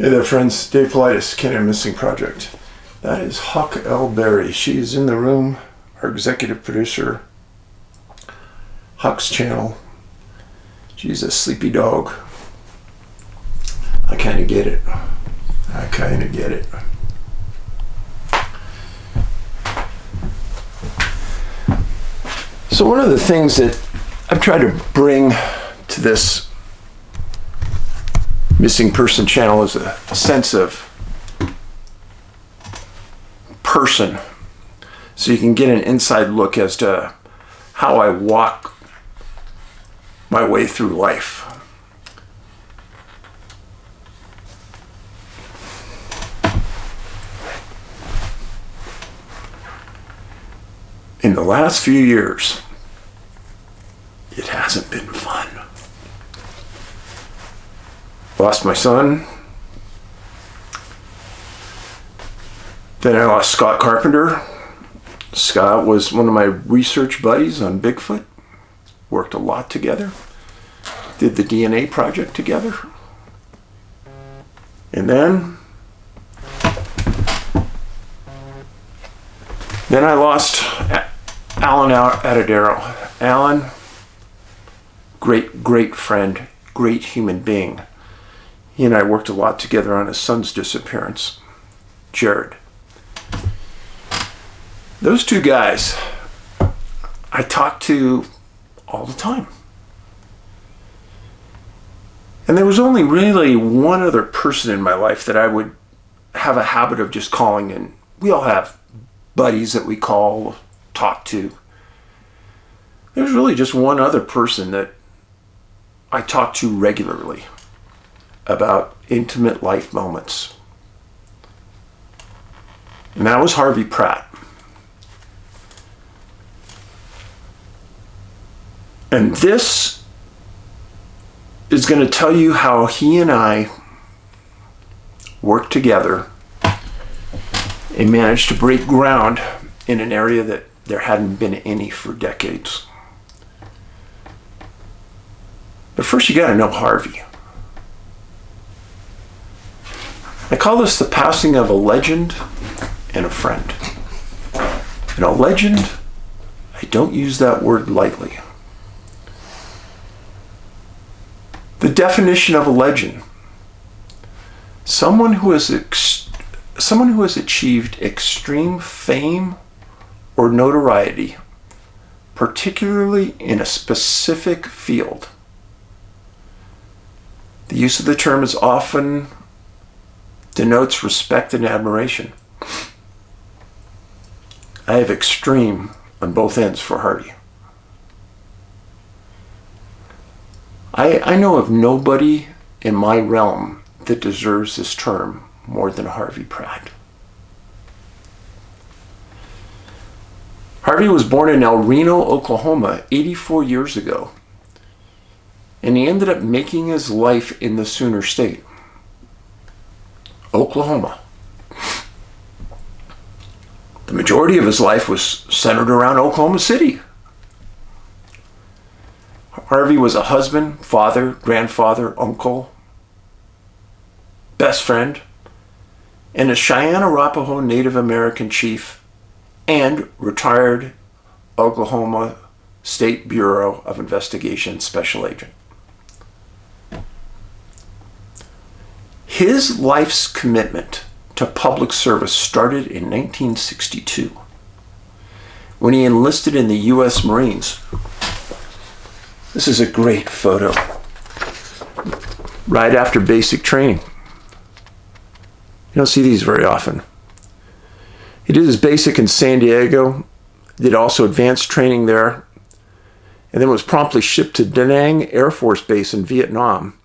Hey there, friends. Dave Paulides, Canada Missing Project. That is Huck L. Berry. She is in the room, our executive producer. Huck's channel. She's a sleepy dog. I kind of get it. So one of the things that I've tried to bring to this missing person channel is a sense of person, so you can get an inside look as to how I walk my way through life. In the last few years, it hasn't been fun. Lost my son. Then I lost Scott Carpenter. Scott was one of my research buddies on Bigfoot. Worked a lot together. Did the DNA project together. And then I lost Alan Atadero. Alan, great friend, great human being. He and I worked a lot together on his son's disappearance, Jared. Those two guys I talk to all the time. And there was only really one other person in my life that I would have a habit of just calling in. We all have buddies that we call, talk to. There's really just one other person that I talk to regularly about intimate life moments. And that was Harvey Pratt. And this is going to tell you how he and I worked together and managed to break ground in an area that there hadn't been any for decades. But first you got to know Harvey. I call this the passing of a legend and a friend. And a legend, I don't use that word lightly. The definition of a legend: someone who has achieved extreme fame or notoriety, particularly in a specific field. The use of the term is often denotes respect and admiration. I have extreme on both ends for Harvey. I know of nobody in my realm that deserves this term more than Harvey Pratt. Harvey was born in El Reno, Oklahoma, 84 years ago, and he ended up making his life in the Sooner State, Oklahoma. The majority of his life was centered around Oklahoma City. Harvey was a husband, father, grandfather, uncle, best friend, and a Cheyenne Arapaho Native American chief and retired Oklahoma State Bureau of Investigation special agent. His life's commitment to public service started in 1962 when he enlisted in the U.S. Marines. This is a great photo. Right after basic training. You don't see these very often. He did his basic in San Diego, did also advanced training there, and then was promptly shipped to Da Nang Air Force Base in Vietnam,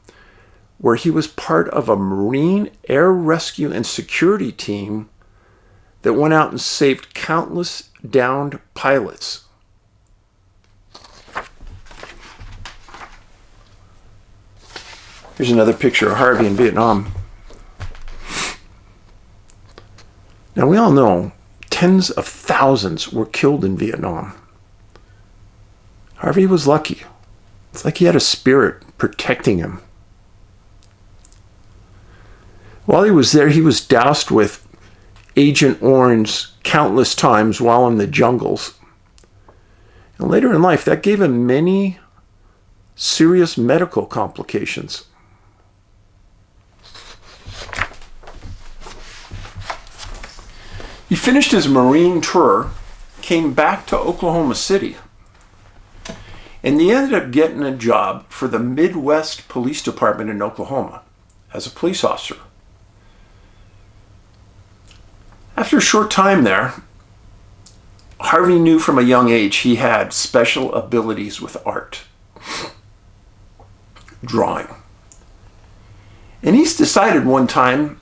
where he was part of a Marine air rescue and security team that went out and saved countless downed pilots. Here's another picture of Harvey in Vietnam. Now we all know tens of thousands were killed in Vietnam. Harvey was lucky. It's like he had a spirit protecting him. While he was there, he was doused with Agent Orange countless times while in the jungles. And later in life, that gave him many serious medical complications. He finished his Marine tour, came back to Oklahoma City, and he ended up getting a job for the Midwest Police Department in Oklahoma as a police officer. After a short time there, Harvey knew from a young age he had special abilities with art, drawing. And he's decided one time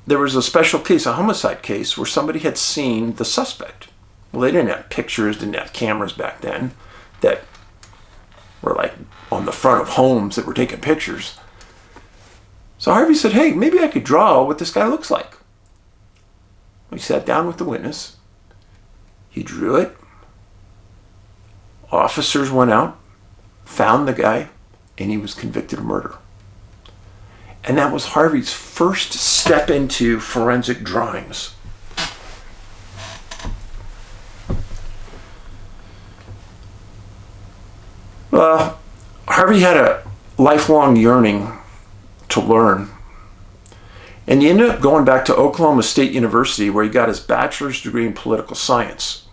there was a special case, a homicide case, where somebody had seen the suspect. Well, they didn't have pictures, didn't have cameras back then that were like on the front of homes that were taking pictures. So Harvey said, hey, maybe I could draw what this guy looks like. He sat down with the witness. He drew it. Officers went out, found the guy, and he was convicted of murder. And that was Harvey's first step into forensic drawings. Harvey had a lifelong yearning to learn. And he ended up going back to Oklahoma State University, where he got his bachelor's degree in political science.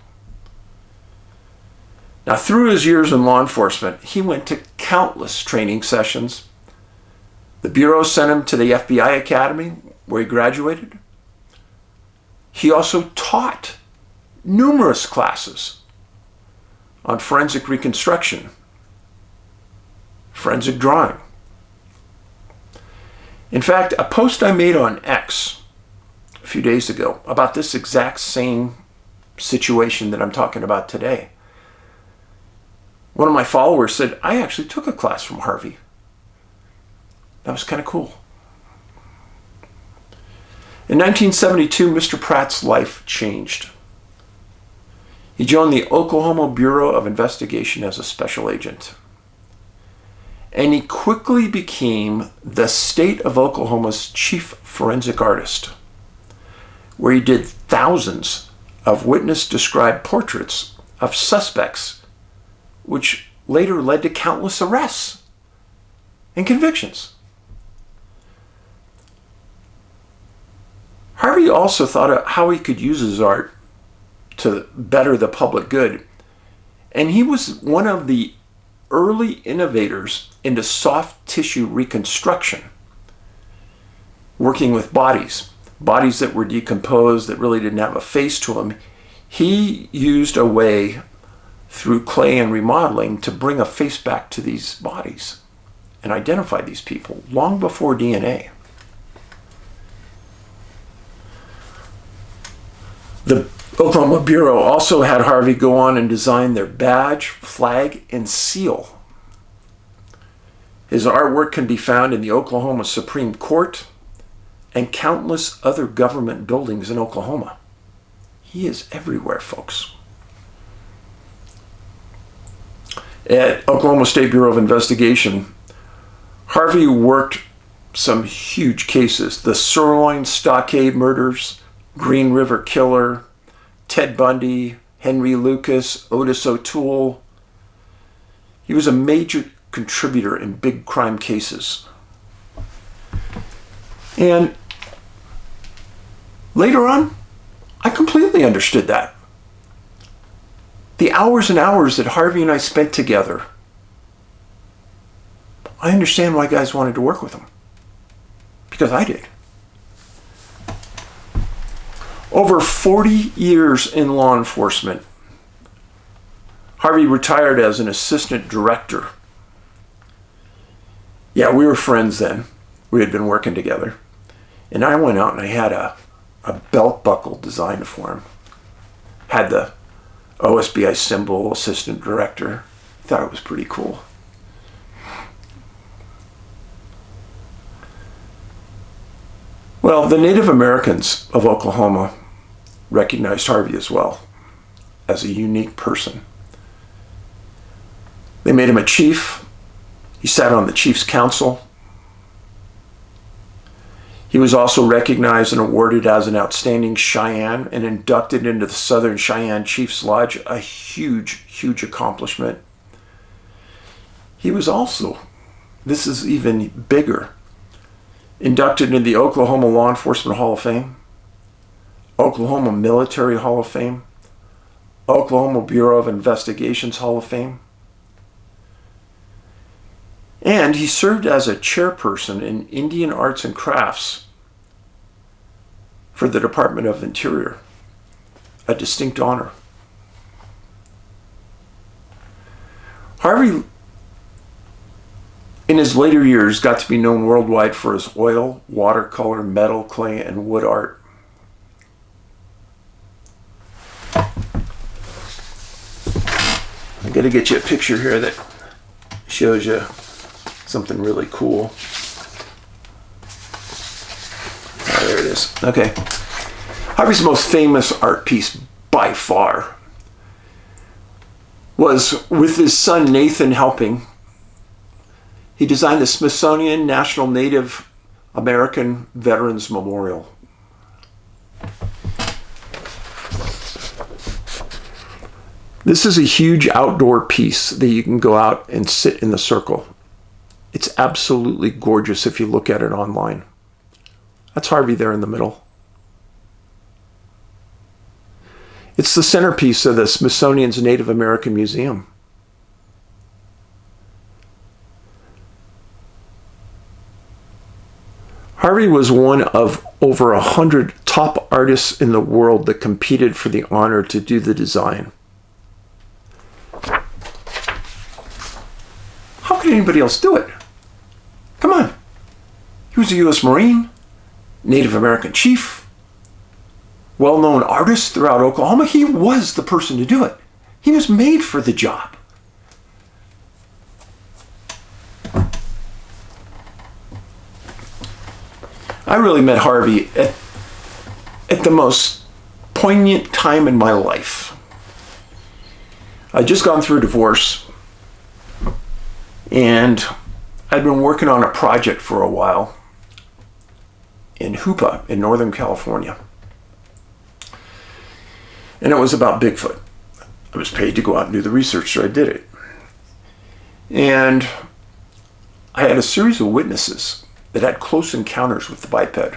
Now, through his years in law enforcement, he went to countless training sessions. The Bureau sent him to the FBI Academy, where he graduated. He also taught numerous classes on forensic reconstruction, forensic drawing. In fact, a post I made on X a few days ago about this exact same situation that I'm talking about today. One of my followers said, I actually took a class from Harvey. That was kind of cool. In 1972, Mr. Pratt's life changed. He joined the Oklahoma Bureau of Investigation as a special agent. And he quickly became the state of Oklahoma's chief forensic artist, where he did thousands of witness-described portraits of suspects, which later led to countless arrests and convictions. Harvey also thought of how he could use his art to better the public good. And he was one of the early innovators into soft tissue reconstruction, working with bodies that were decomposed, that really didn't have a face to them. He used a way through clay and remodeling to bring a face back to these bodies and identify these people long before DNA. The Oklahoma Bureau also had Harvey go on and design their badge, flag, and seal. His artwork can be found in the Oklahoma Supreme Court and countless other government buildings in Oklahoma. He is everywhere, folks. At Oklahoma State Bureau of Investigation, Harvey worked some huge cases. The Sirloin Stockade murders, Green River Killer, Ted Bundy, Henry Lucas, Otis O'Toole. He was a major contributor in big crime cases. And later on, I completely understood that. The hours and hours that Harvey and I spent together, I understand why guys wanted to work with him. Because I did. Over 40 years in law enforcement, Harvey retired as an assistant director. Yeah, we were friends then. We had been working together. And I went out and I had a belt buckle designed for him. Had the OSBI symbol, assistant director. Thought it was pretty cool. Well, the Native Americans of Oklahoma recognized Harvey as well as a unique person. They made him a chief. He sat on the chief's council. He was also recognized and awarded as an outstanding Cheyenne and inducted into the Southern Cheyenne Chiefs Lodge, a huge, huge accomplishment. He was also, this is even bigger, inducted into the Oklahoma Law Enforcement Hall of Fame, Oklahoma Military Hall of Fame, Oklahoma Bureau of Investigations Hall of Fame. And he served as a chairperson in Indian Arts and Crafts for the Department of Interior, a distinct honor. Harvey, in his later years, got to be known worldwide for his oil, watercolor, metal, clay, and wood art. I'm going to get you a picture here that shows you something really cool. Oh, there it is. Okay. Harvey's most famous art piece by far was with his son Nathan helping. He designed the Smithsonian National Native American Veterans Memorial. This is a huge outdoor piece that you can go out and sit in the circle. It's absolutely gorgeous if you look at it online. That's Harvey there in the middle. It's the centerpiece of the Smithsonian's Native American Museum. Harvey was one of over 100 top artists in the world that competed for the honor to do the design. How could anybody else do it? Come on. He was a U.S. Marine, Native American chief, well-known artist throughout Oklahoma. He was the person to do it. He was made for the job. I really met Harvey at the most poignant time in my life. I'd just gone through a divorce, and I'd been working on a project for a while in Hoopa in Northern California. And it was about Bigfoot. I was paid to go out and do the research, so I did it. And I had a series of witnesses that had close encounters with the biped.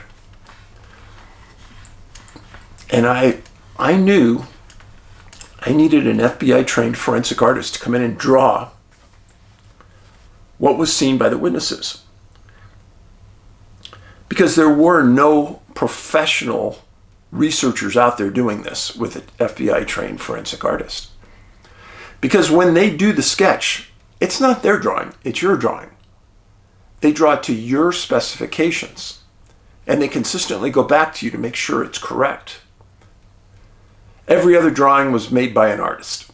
And I knew I needed an FBI-trained forensic artist to come in and draw what was seen by the witnesses. Because there were no professional researchers out there doing this with an FBI-trained forensic artist. Because when they do the sketch, it's not their drawing, it's your drawing. They draw it to your specifications, and they consistently go back to you to make sure it's correct. Every other drawing was made by an artist.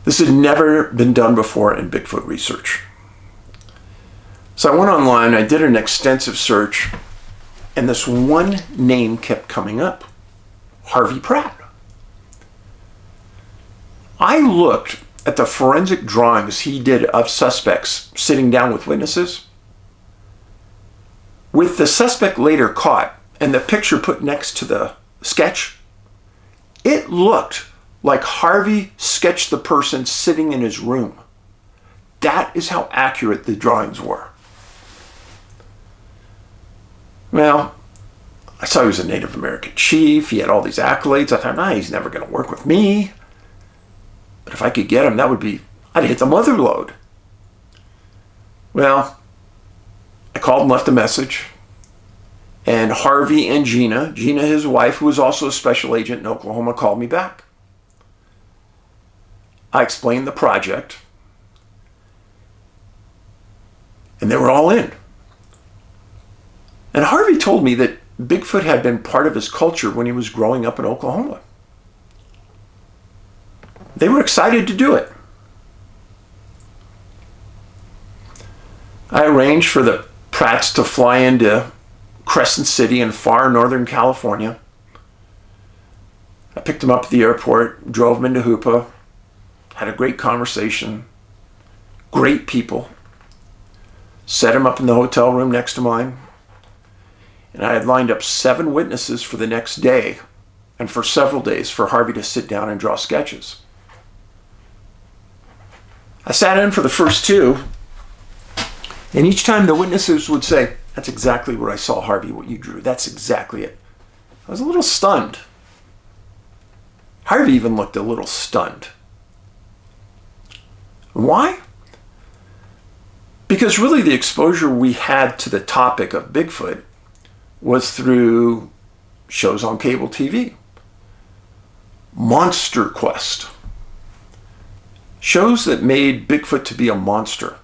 This had never been done before in Bigfoot research. So I went online, I did an extensive search, and this one name kept coming up, Harvey Pratt. I looked at the forensic drawings he did of suspects sitting down with witnesses. With the suspect later caught and the picture put next to the sketch, it looked like Harvey sketched the person sitting in his room. That is how accurate the drawings were. Well, I saw he was a Native American chief. He had all these accolades. I thought, he's never going to work with me. But if I could get him, I'd hit the mother lode. Well, I called and left a message. And Harvey and Gina, his wife, who was also a special agent in Oklahoma, called me back. I explained the project. And they were all in. And Harvey told me that Bigfoot had been part of his culture when he was growing up in Oklahoma. They were excited to do it. I arranged for the Pratts to fly into Crescent City in far northern California. I picked them up at the airport, drove them into Hoopa, had a great conversation, great people, set him up in the hotel room next to mine, and I had lined up 7 witnesses for the next day and for several days for Harvey to sit down and draw sketches. I sat in for the first 2, and each time the witnesses would say, "That's exactly what I saw, Harvey, what you drew. That's exactly it." I was a little stunned. Harvey even looked a little stunned. Why? Because really the exposure we had to the topic of Bigfoot was through shows on cable TV. Monster Quest. Shows that made Bigfoot to be a monster.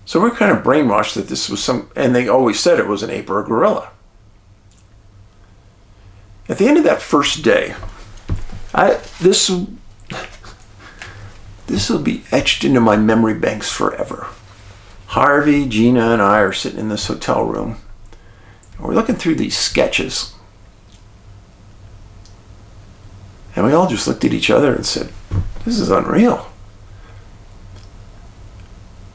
So we're kind of brainwashed that this was and they always said it was an ape or a gorilla. At the end of that first day, this will be etched into my memory banks forever. Harvey, Gina, and I are sitting in this hotel room, and we're looking through these sketches. And we all just looked at each other and said, "This is unreal.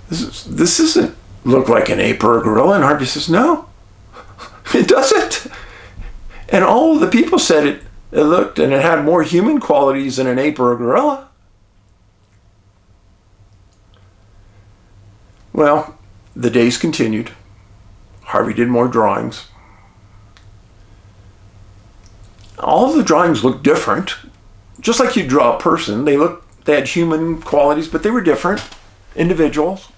This doesn't look like an ape or a gorilla." And Harvey says, "No, it doesn't." And all of the people said it looked and it had more human qualities than an ape or a gorilla. Well, the days continued. Harvey did more drawings. All of the drawings looked different. Just like you draw a person, they had human qualities, but they were different individuals.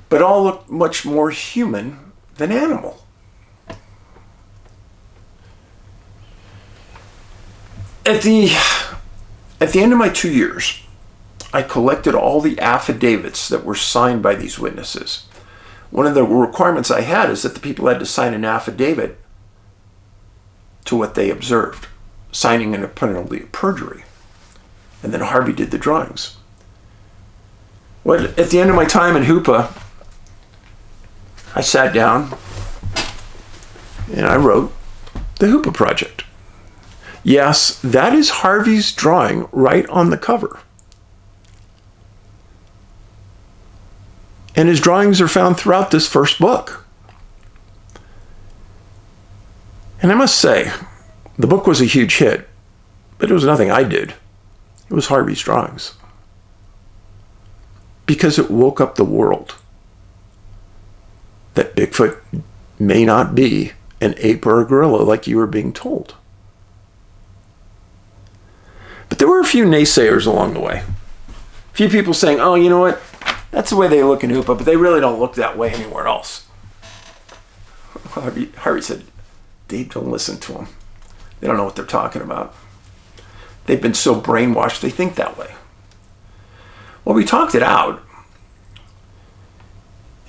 But all looked much more human than animal. At the end of my 2 years, I collected all the affidavits that were signed by these witnesses. One of the requirements I had is that the people had to sign an affidavit to what they observed, signing in a penalty of perjury. And then Harvey did the drawings. Well, at the end of my time in Hoopa, I sat down and I wrote the Hoopa Project. Yes, that is Harvey's drawing right on the cover. And his drawings are found throughout this first book. And I must say, the book was a huge hit, but it was nothing I did. It was Harvey's drawings. Because it woke up the world that Bigfoot may not be an ape or a gorilla like you were being told. But there were a few naysayers along the way. A few people saying, "Oh, you know what? That's the way they look in Hoopa, but they really don't look that way anywhere else." Harvey said, "Dave, don't listen to them. They don't know what they're talking about. They've been so brainwashed, they think that way." Well, we talked it out.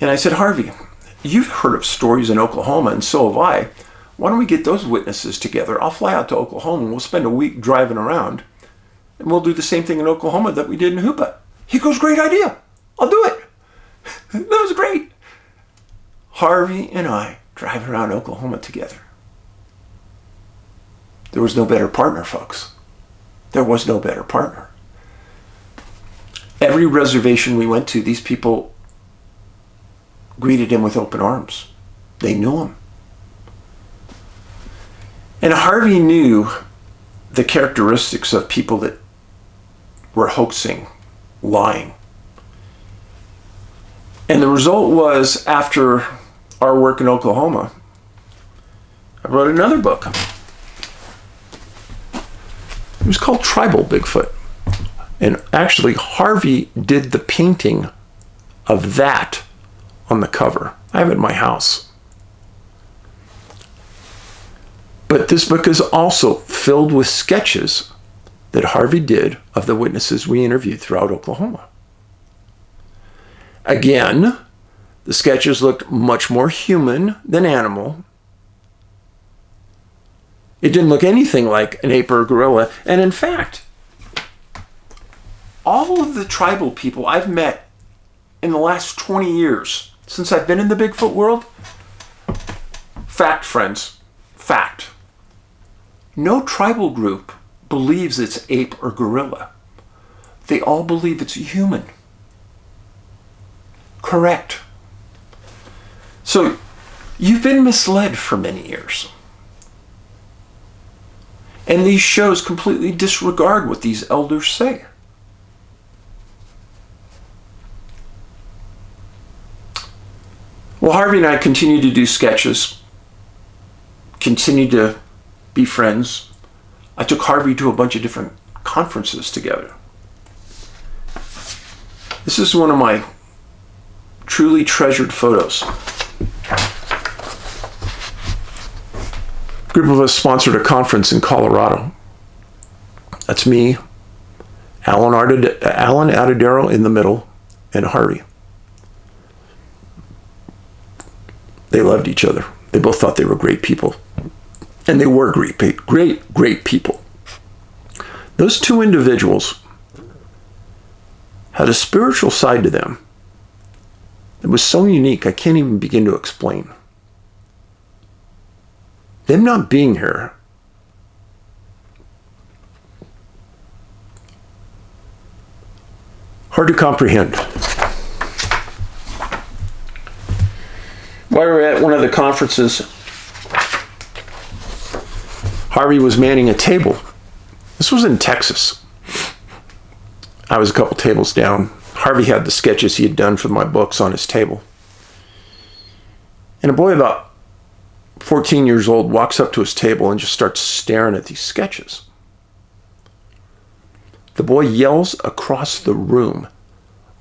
And I said, "Harvey, you've heard of stories in Oklahoma, and so have I. Why don't we get those witnesses together? I'll fly out to Oklahoma, and we'll spend a week driving around, and we'll do the same thing in Oklahoma that we did in Hoopa." He goes, "Great idea. I'll do it." That was great. Harvey and I driving around Oklahoma together. There was no better partner, folks. There was no better partner. Every reservation we went to, these people greeted him with open arms. They knew him. And Harvey knew the characteristics of people that were hoaxing, lying. And the result was, after our work in Oklahoma, I wrote another book. It was called Tribal Bigfoot. And actually, Harvey did the painting of that on the cover. I have it in my house. But this book is also filled with sketches that Harvey did of the witnesses we interviewed throughout Oklahoma. Again, the sketches looked much more human than animal. It didn't look anything like an ape or a gorilla. And in fact, all of the tribal people I've met in the last 20 years, since I've been in the Bigfoot world, fact, friends, fact. No tribal group believes it's ape or gorilla. They all believe it's human. Correct. So you've been misled for many years. And these shows completely disregard what these elders say. Well, Harvey and I continued to do sketches, continued to be friends. I took Harvey to a bunch of different conferences together. This is one of my truly treasured photos. A group of us sponsored a conference in Colorado. That's me, Alan Adadero in the middle, and Harvey. They loved each other. They both thought they were great people. And they were great people. Those two individuals had a spiritual side to them that was so unique, I can't even begin to explain. Them not being here hard to comprehend. While we were at one of the conferences, Harvey was manning a table. This was in Texas. I was a couple tables down. Harvey had the sketches he had done for my books on his table. And a boy about 14 years old walks up to his table and just starts staring at these sketches. The boy yells across the room,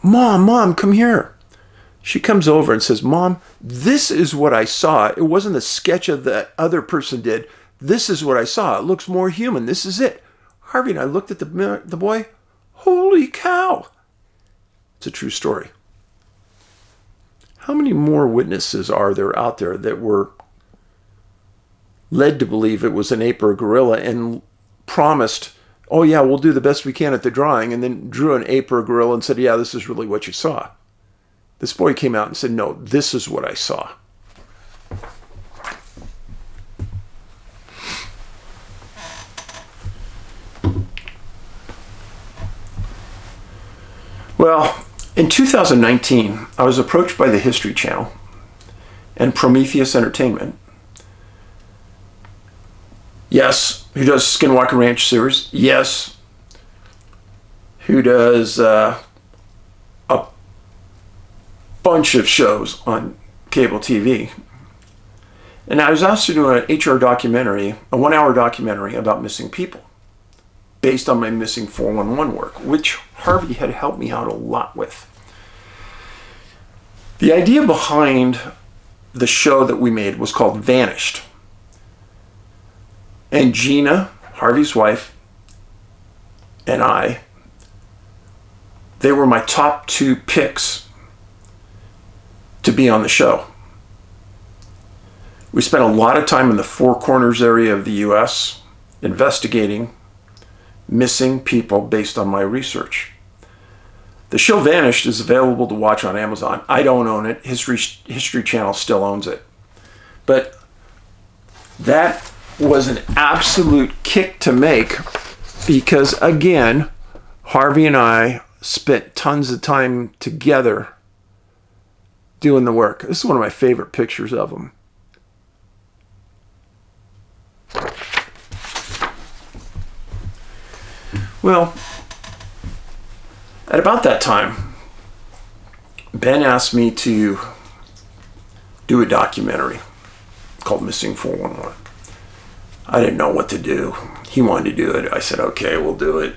Mom, come here. She comes over and says, Mom, this is what I saw. It wasn't the sketch of the other person did. This is what I saw. It looks more human. This is it. Harvey and I looked at the boy. Holy cow. It's a true story. How many more witnesses are there out there that were led to believe it was an ape or a gorilla and promised, oh yeah, we'll do the best we can at the drawing, and then drew an ape or a gorilla and said, yeah, this is really what you saw. This boy came out and said, no, this is what I saw. Well, in 2019, I was approached by the History Channel and Prometheus Entertainment. Yes, who does Skinwalker Ranch series. Yes, who does a bunch of shows on cable TV. And I was asked to do an HR documentary, a 1-hour documentary about missing people, based on my missing 411 work, which Harvey had helped me out a lot with. The idea behind the show that we made was called Vanished. And Gina, Harvey's wife, and I, they were my top 2 picks to be on the show. We spent a lot of time in the Four Corners area of the U.S. investigating missing people based on my research. The show Vanished is available to watch on Amazon. I don't own it. History Channel still owns it. But that was an absolute kick to make because, again, Harvey and I spent tons of time together doing the work. This is one of my favorite pictures of him. Well, at about that time, Ben asked me to do a documentary called Missing 411. I didn't know what to do. He wanted to do it. I said, okay, we'll do it.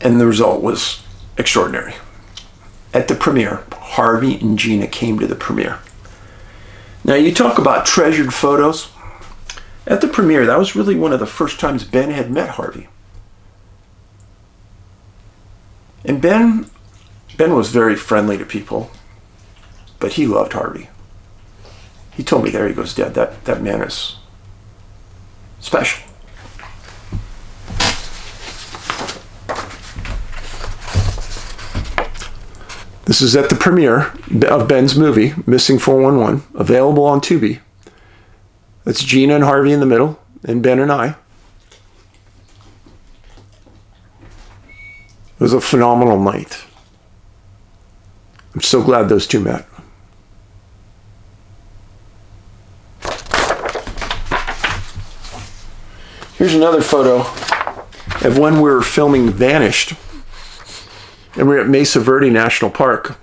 And the result was extraordinary. At the premiere, Harvey and Gina came to the premiere. Now, you talk about treasured photos. At the premiere, that was really one of the first times Ben had met Harvey. And Ben was very friendly to people, but he loved Harvey. He told me there, he goes, Dad, that man is special. This is at the premiere of Ben's movie, Missing 411, available on Tubi. That's Gina and Harvey in the middle, and Ben and I. It was a phenomenal night. I'm so glad those two met. Here's another photo of when we were filming Vanished. And we're at Mesa Verde National Park.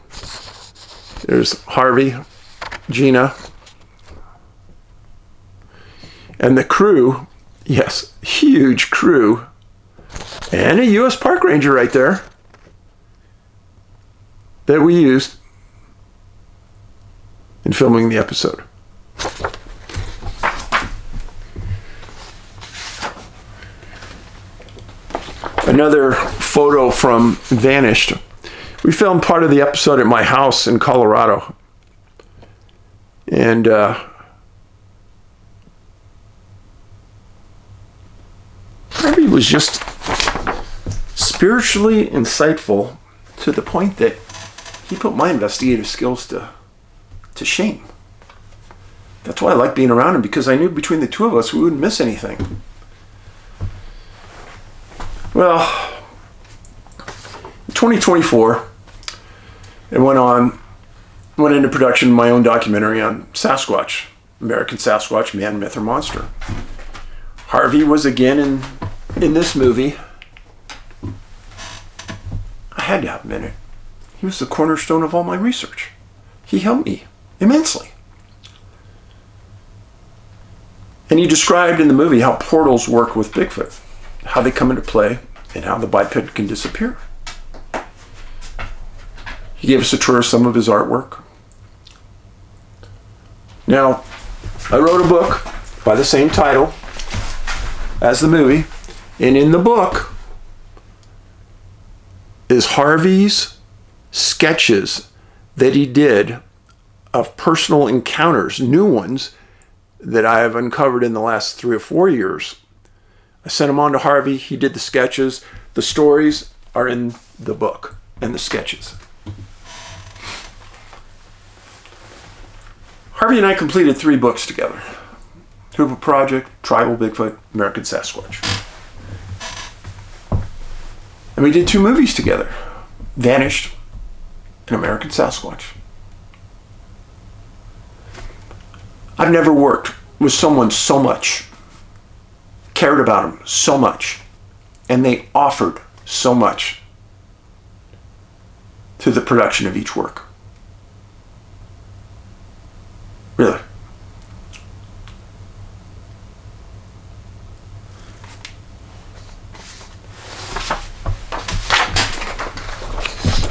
There's Harvey, Gina, and the crew. Yes, huge crew. And a U.S. Park Ranger right there that we used in filming the episode. Another photo from Vanished. We filmed part of the episode at my house in Colorado. And Harvey was just spiritually insightful to the point that he put my investigative skills to shame. That's why I like being around him, because I knew between the two of us we wouldn't miss anything. Well, in 2024, it went into production my own documentary on Sasquatch, American Sasquatch, Man, Myth, or Monster. Harvey was again in this movie. I had to have him in it. He was the cornerstone of all my research. He helped me immensely. And he described in the movie how portals work with Bigfoot, how they come into play, and how the biped can disappear. He gave us a tour of some of his artwork. Now, I wrote a book by the same title as the movie, and in the book is Harvey's sketches that he did of personal encounters, new ones that I have uncovered in the last 3 or 4 years. I sent them on to Harvey. He did the sketches. The stories are in the book and the sketches. Harvey and I completed 3 books together. Hoopa Project, Tribal Bigfoot, American Sasquatch. And we did 2 movies together, Vanished and American Sasquatch. I've never worked with someone so much, cared about them so much, and they offered so much to the production of each work. Really.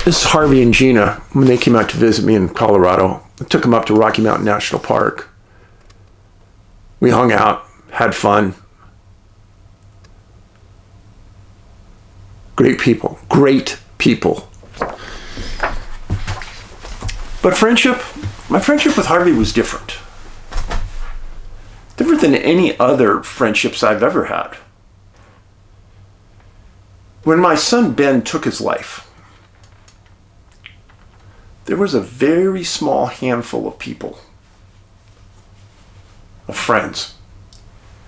This is Harvey and Gina when they came out to visit me in Colorado. I took them up to Rocky Mountain National Park. We hung out, had fun. Great people, great people. But my friendship with Harvey was different. Different than any other friendships I've ever had. When my son Ben took his life, there was a very small handful of people, of friends,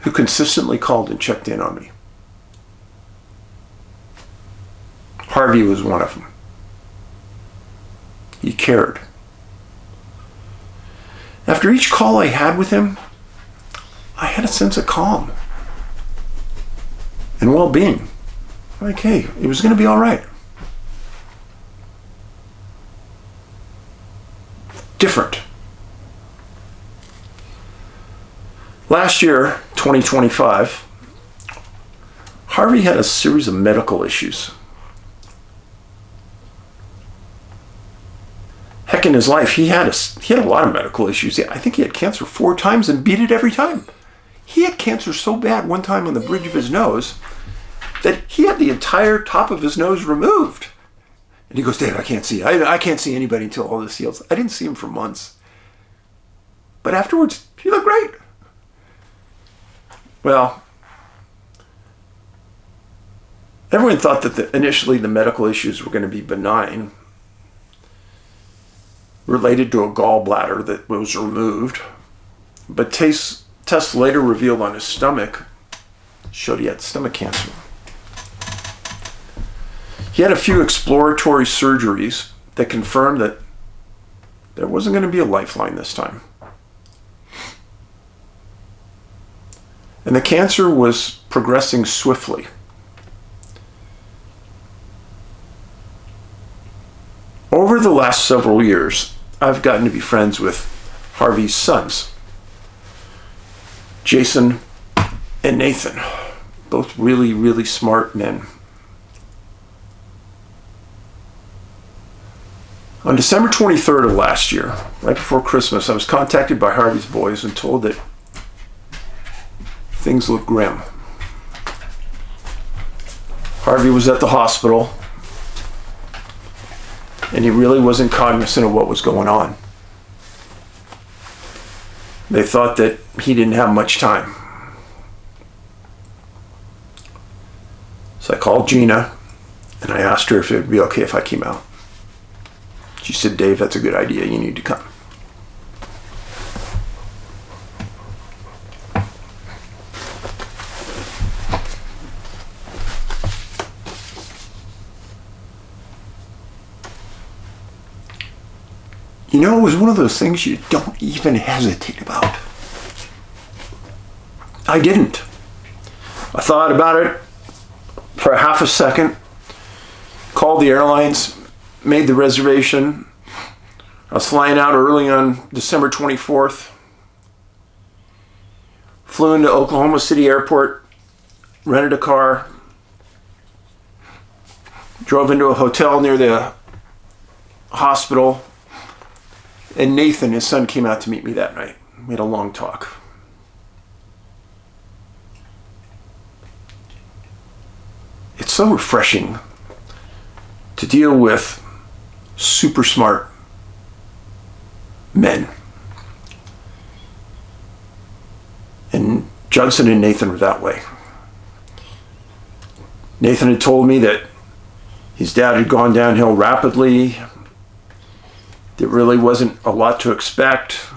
who consistently called and checked in on me. Harvey was one of them. He cared. After each call I had with him, I had a sense of calm and well-being. Like, hey, it was going to be all right. Different. Last year, 2025, Harvey had a series of medical issues. Heck, in his life, he had a lot of medical issues. I think he had cancer 4 times and beat it every time. He had cancer so bad one time on the bridge of his nose that he had the entire top of his nose removed. And he goes, Dave, I can't see. I can't see anybody until all this heals. I didn't see him for months. But afterwards, he looked great. Well, everyone thought that initially the medical issues were going to be benign, related to a gallbladder that was removed. But tests later revealed on his stomach showed he had stomach cancer. He had a few exploratory surgeries that confirmed that there wasn't going to be a lifeline this time. And the cancer was progressing swiftly. Over the last several years, I've gotten to be friends with Harvey's sons, Jason and Nathan, both really, really smart men. On December 23rd of last year, right before Christmas, I was contacted by Harvey's boys and told that things looked grim. Harvey was at the hospital, and he really wasn't cognizant of what was going on. They thought that he didn't have much time. So I called Gina, and I asked her if it would be okay if I came out. She said, "Dave, that's a good idea. You need to come." You know, it was one of those things you don't even hesitate about. I didn't. I thought about it for a half a second, called the airlines, made the reservation. I was flying out early on December 24th. Flew into Oklahoma City Airport, rented a car, drove into a hotel near the hospital, and Nathan, his son, came out to meet me that night. We had a long talk. It's so refreshing to deal with super smart men. And Judson and Nathan were that way. Nathan had told me that his dad had gone downhill rapidly. There really wasn't a lot to expect,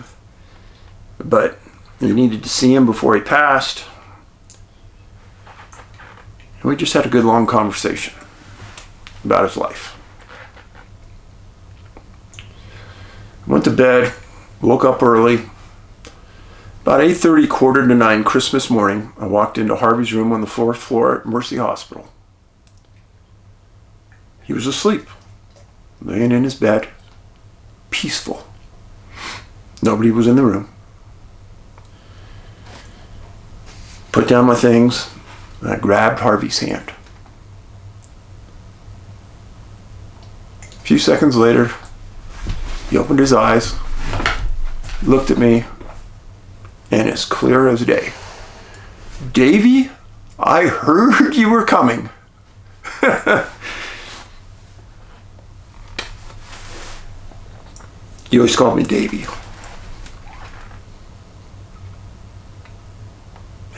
but he needed to see him before he passed. And we just had a good long conversation about his life. Went to bed, woke up early. About 8:30, quarter to 9 Christmas morning, I walked into Harvey's room on the 4th floor at Mercy Hospital. He was asleep, laying in his bed, peaceful. Nobody was in the room. Put down my things, and I grabbed Harvey's hand. A few seconds later, he opened his eyes, looked at me, and as clear as day, "Davey, I heard you were coming." He always called me Davey.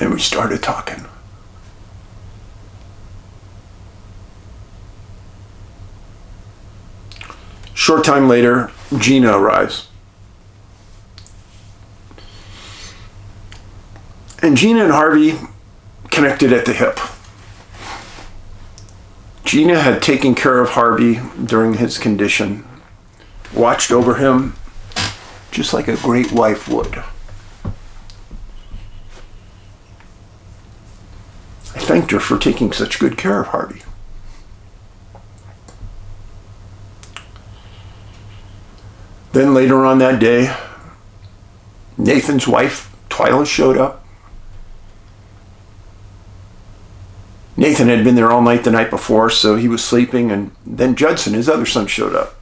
And we started talking. Short time later, Gina arrives. And Gina and Harvey connected at the hip. Gina had taken care of Harvey during his condition, watched over him just like a great wife would. I thanked her for taking such good care of Harvey. Then later on that day, Nathan's wife, Twyla, showed up. Nathan had been there all night the night before, so he was sleeping, and then Judson, his other son, showed up.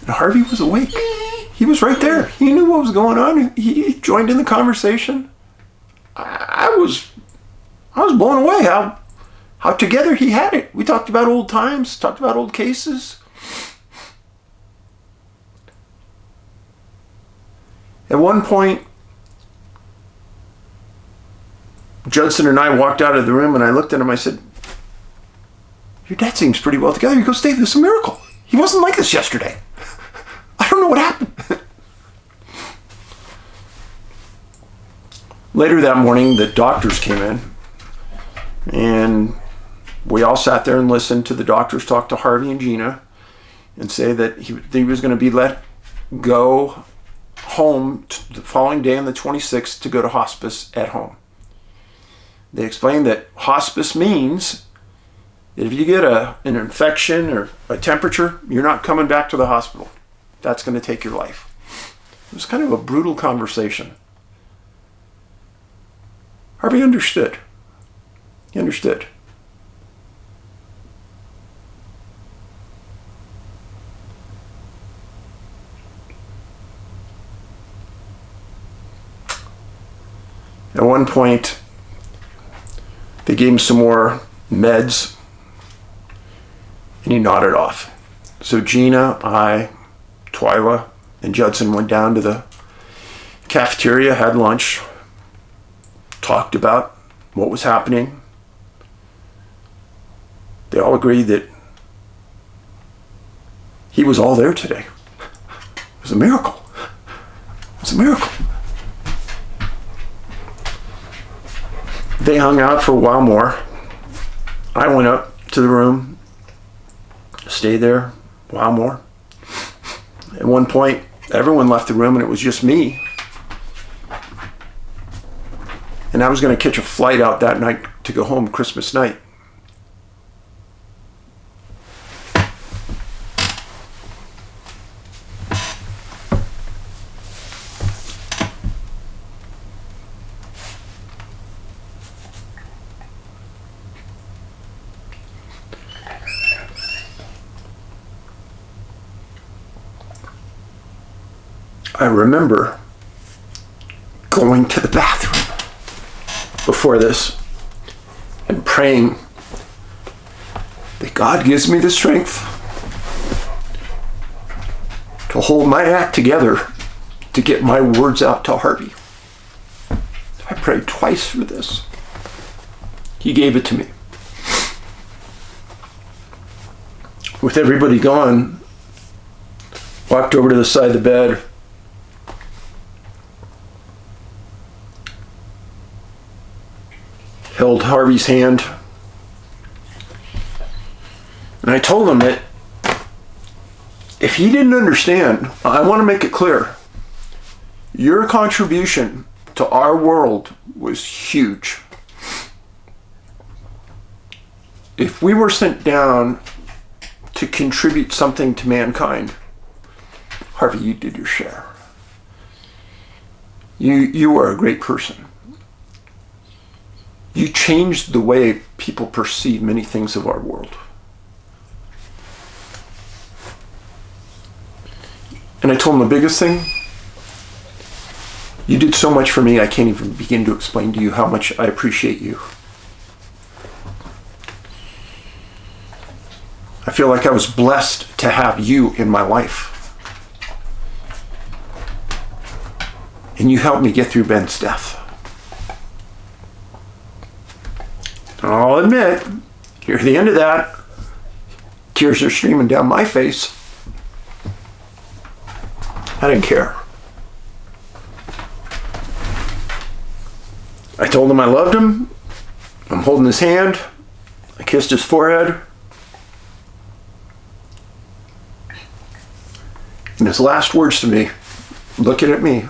And Harvey was awake. He was right there. He knew what was going on. He joined in the conversation. I was blown away how together he had it. We talked about old times, talked about old cases. At one point, Judson and I walked out of the room, and I looked at him. I said, "Your dad seems pretty well together." He goes, "Dave, this is a miracle. He wasn't like this yesterday. I don't know what happened." Later that morning, the doctors came in, And we all sat there and listened to the doctors talk to Harvey and Gina and say that he was going to be let go home the following day on the 26th to go to hospice at home. They explained that hospice means that if you get an infection or a temperature, you're not coming back to the hospital. That's going to take your life. It was kind of a brutal conversation. Harvey understood. He understood. At one point, they gave him some more meds, and he nodded off. So Gina, I, Twyla, and Judson went down to the cafeteria, had lunch, talked about what was happening. They all agreed that he was all there today. It was a miracle. It was a miracle. They hung out for a while more. I went up to the room, stayed there a while more. At one point, everyone left the room and it was just me. And I was going to catch a flight out that night to go home Christmas night. I remember going to the bathroom before this and praying that God gives me the strength to hold my act together to get my words out to Harvey. I prayed twice for this. He gave it to me. With everybody gone, walked over to the side of the bed, held Harvey's hand, and I told him that if he didn't understand, I want to make it clear, your contribution to our world was huge. If we were sent down to contribute something to mankind, Harvey, you did your share. You are a great person. You changed the way people perceive many things of our world. And I told him the biggest thing, you did so much for me, I can't even begin to explain to you how much I appreciate you. I feel like I was blessed to have you in my life. And you helped me get through Ben's death. And I'll admit, near the end of that, tears are streaming down my face. I didn't care. I told him I loved him. I'm holding his hand. I kissed his forehead. And his last words to me, looking at me,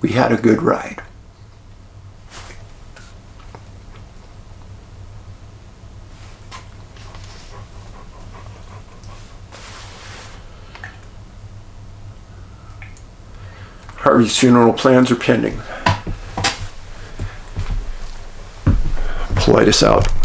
we had a good ride. Harvey's funeral plans are pending. Paulides out.